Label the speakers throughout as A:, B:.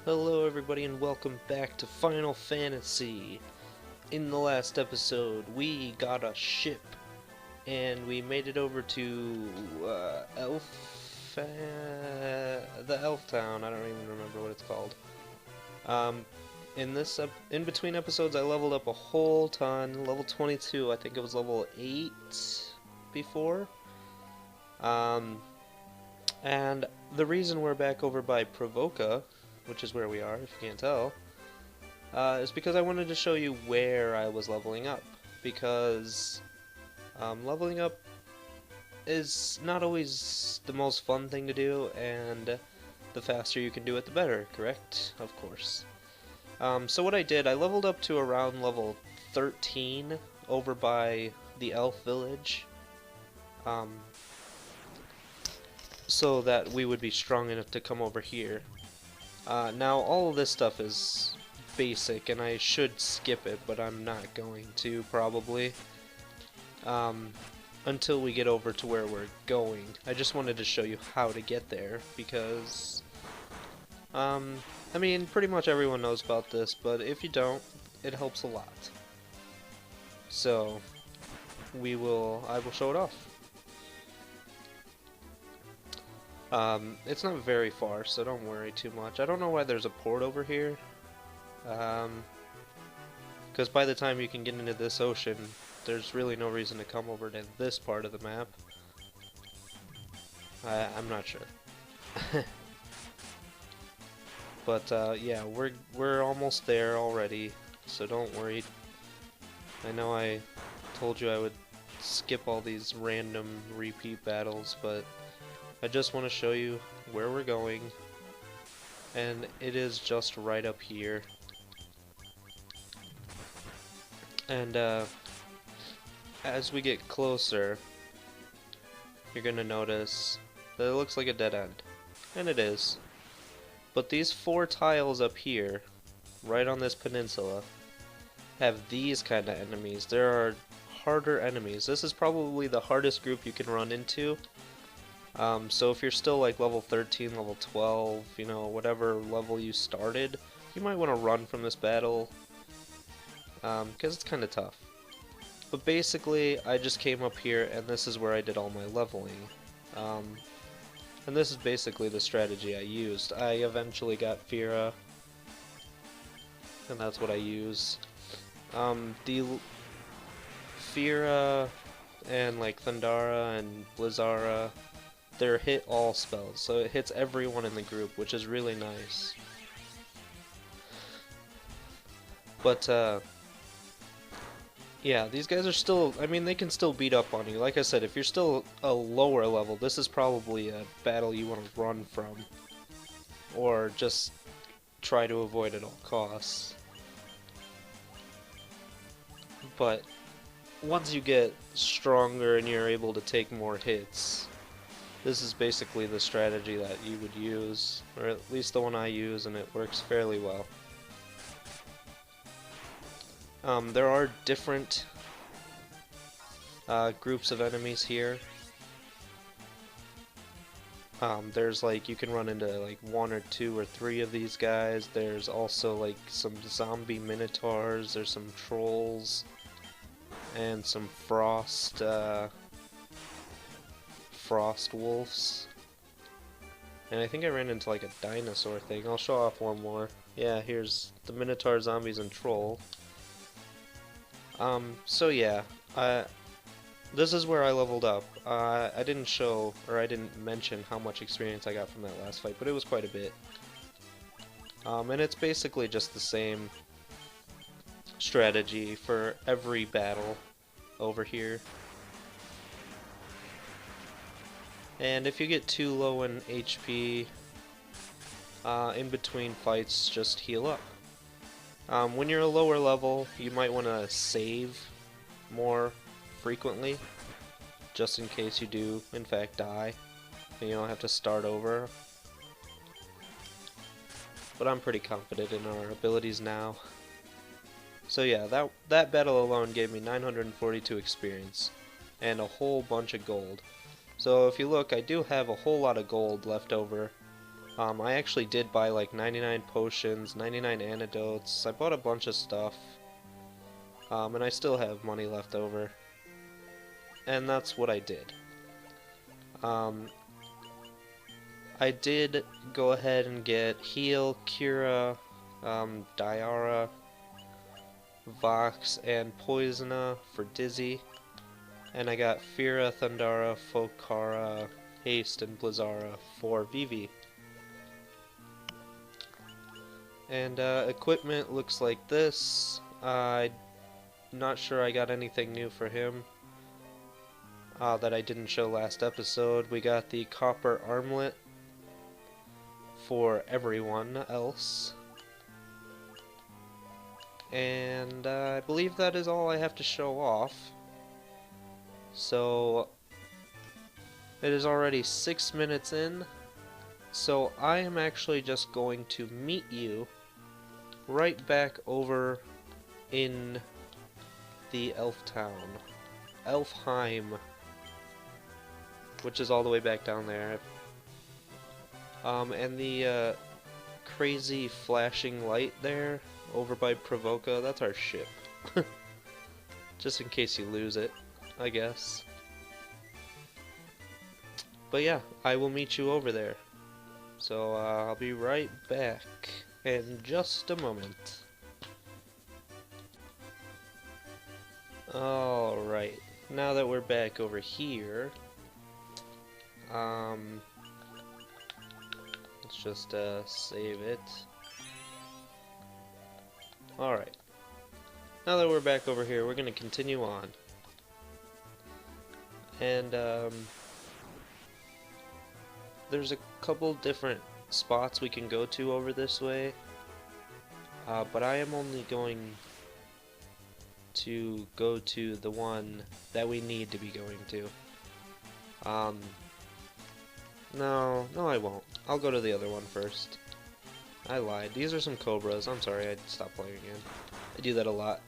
A: Hello everybody and welcome back to Final Fantasy. In the last episode we got a ship and we made it over to the Elf Town. I don't even remember what it's called. In between episodes I leveled up a whole ton. Level 22, I think it was level 8 before. And the reason we're back over by Provoca, which is where we are, if you can't tell, is because I wanted to show you where I was leveling up. Because leveling up is not always the most fun thing to do, and the faster you can do it, the better, correct? Of course. So what I did, I leveled up to around level 13 over by the Elf Village. So that we would be strong enough to come over here. Now all of this stuff is basic and I should skip it, but I'm not going to probably until we get over to where we're going. I just wanted to show you how to get there because I mean pretty much everyone knows about this, but if you don't, it helps a lot. So I will show it off. It's not very far, so don't worry too much. I don't know why there's a port over here. Because by the time you can get into this ocean, there's really no reason to come over to this part of the map. I'm not sure. But yeah, we're almost there already, so don't worry. I know I told you I would skip all these random repeat battles, but I just want to show you where we're going, and it is just right up here. And as we get closer, you're gonna notice that it looks like a dead end, and it is. But these 4 tiles up here, right on this peninsula, have these kind of enemies. There are harder enemies. This is probably the hardest group you can run into. So if you're still like level 13, level 12, you know, whatever level you started, you might want to run from this battle, because it's kind of tough. But basically, I just came up here, and this is where I did all my leveling. And this is basically the strategy I used. I eventually got Fira, and that's what I use. The Fira and like Thundara and Blizzara, they're hit all spells, so it hits everyone in the group, which is really nice. But yeah, these guys are still, I mean, they can still beat up on you. Like I said, if you're still a lower level, this is probably a battle you want to run from, or just try to avoid at all costs. But once you get stronger and you're able to take more hits, this is basically the strategy that you would use, or at least the one I use, and it works fairly well. There are different groups of enemies here. There's like, you can run into like 1 or 2 or 3 of these guys. There's also like some zombie minotaurs, there's some trolls, and some frost wolves. And I think I ran into like a dinosaur thing. I'll show off one more. Yeah, here's the minotaur, zombies, and troll. So yeah, this is where I leveled up. I didn't show, or I didn't mention how much experience I got from that last fight, but it was quite a bit. And it's basically just the same strategy for every battle over here. And if you get too low in HP, in between fights, just heal up. When you're a lower level, you might want to save more frequently, just in case you do, in fact, die, and you don't have to start over. But I'm pretty confident in our abilities now. So yeah, that battle alone gave me 942 experience, and a whole bunch of gold. So if you look, I do have a whole lot of gold left over I actually did buy like 99 potions, 99 antidotes. I bought a bunch of stuff. And I still have money left over. And that's what I did. Um, I did go ahead and get Heal, Cura, Diara, Vox, and Poisona for Dizzy. And I got Fira, Thundara, Folkara, Haste, and Blizzara for Vivi. And equipment looks like this. I'm not sure I got anything new for him that I didn't show last episode. We got the copper armlet for everyone else. And I believe that is all I have to show off. So it is already 6 minutes in. So I am actually just going to meet you right back over in the Elf Town. Elfheim. Which is all the way back down there. And the crazy flashing light there over by Provoca, that's our ship. Just in case you lose it, I guess. But yeah, I will meet you over there. So I'll be right back in just a moment. Alright, now that we're back over here, let's just save it. Alright, now that we're back over here, we're going to continue on. And there's a couple different spots we can go to over this way, but I am only going to go to the one that we need to be going to. No, I won't. I'll go to the other one first. I lied. These are some cobras. I'm sorry, I stopped playing again. I do that a lot.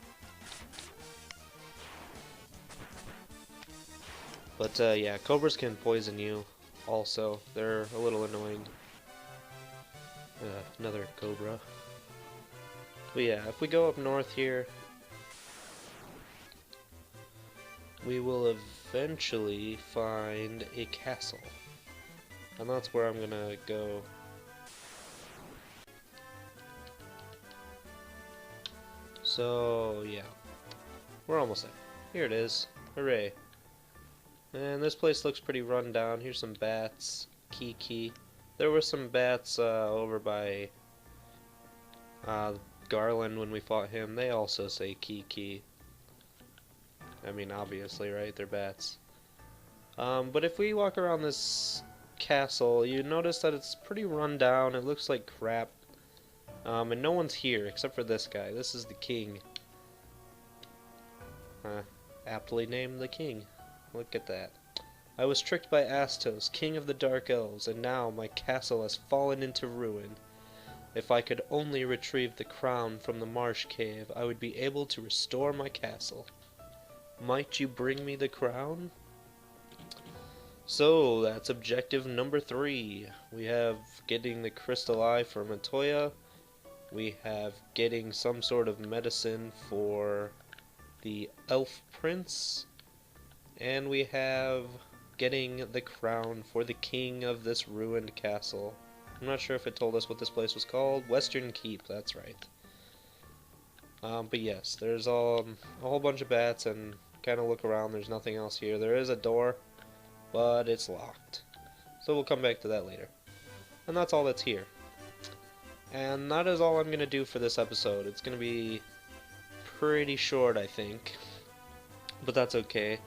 A: But yeah, cobras can poison you also. They're a little annoying. Another cobra. But yeah, if we go up north here, we will eventually find a castle. And that's where I'm gonna go. So, yeah. We're almost there. Here it is. Hooray. And this place looks pretty run down. Here's some bats. Kiki. There were some bats over by Garland when we fought him. They also say Kiki. I mean, obviously, right? They're bats. But if we walk around this castle, you notice that it's pretty run down. It looks like crap. And no one's here except for this guy. This is the king. Aptly named the king. Look at that. I was tricked by Astos, king of the Dark Elves, and now my castle has fallen into ruin. If I could only retrieve the crown from the marsh cave, I would be able to restore my castle. Might you bring me the crown? So, that's objective number 3. We have getting the crystal eye for Matoya. We have getting some sort of medicine for the elf prince. And we have getting the crown for the king of this ruined castle. I'm not sure if it told us what this place was called. Western Keep, that's right. But yes, there's a whole bunch of bats, and kind of look around, there's nothing else here. There is a door, but it's locked. So we'll come back to that later. And that's all that's here. And that is all I'm going to do for this episode. It's going to be pretty short, I think. But that's okay.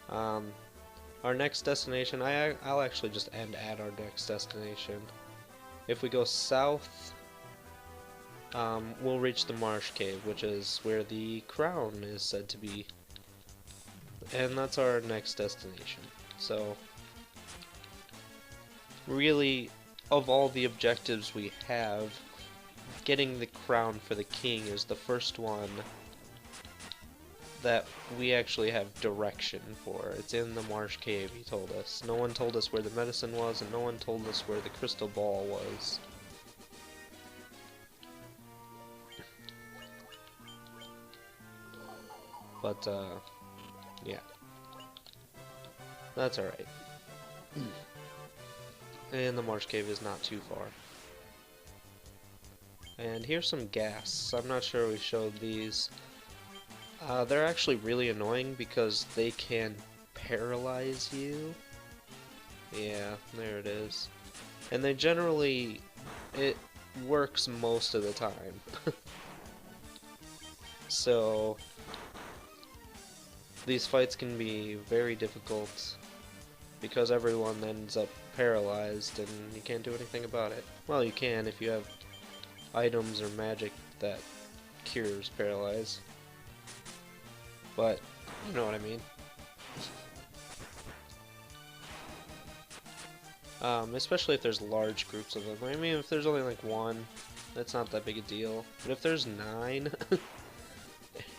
A: Our next destination, I'll actually just end at our next destination. If we go south, we'll reach the Marsh Cave, which is where the crown is said to be. And that's our next destination. So, really, of all the objectives we have, getting the crown for the king is the first one that we actually have direction for. It's in the marsh cave, he told us. No one told us where the medicine was, and no one told us where the crystal ball was. But, yeah. That's alright. And the marsh cave is not too far. And here's some gas. I'm not sure we showed these. They're actually really annoying because they can paralyze you. Yeah, there it is. And they generally... it works most of the time. So... these fights can be very difficult because everyone ends up paralyzed and you can't do anything about it. Well, you can if you have items or magic that cures paralyze. But, you know what I mean. Especially if there's large groups of them. I mean, if there's only like one, that's not that big a deal. But if there's 9,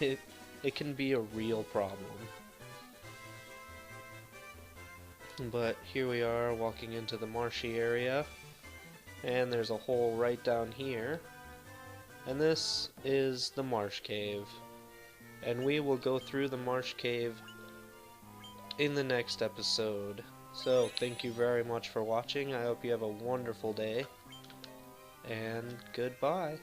A: it can be a real problem. But here we are walking into the marshy area, and there's a hole right down here. And this is the marsh cave. And we will go through the marsh cave in the next episode. So, thank you very much for watching. I hope you have a wonderful day. And goodbye.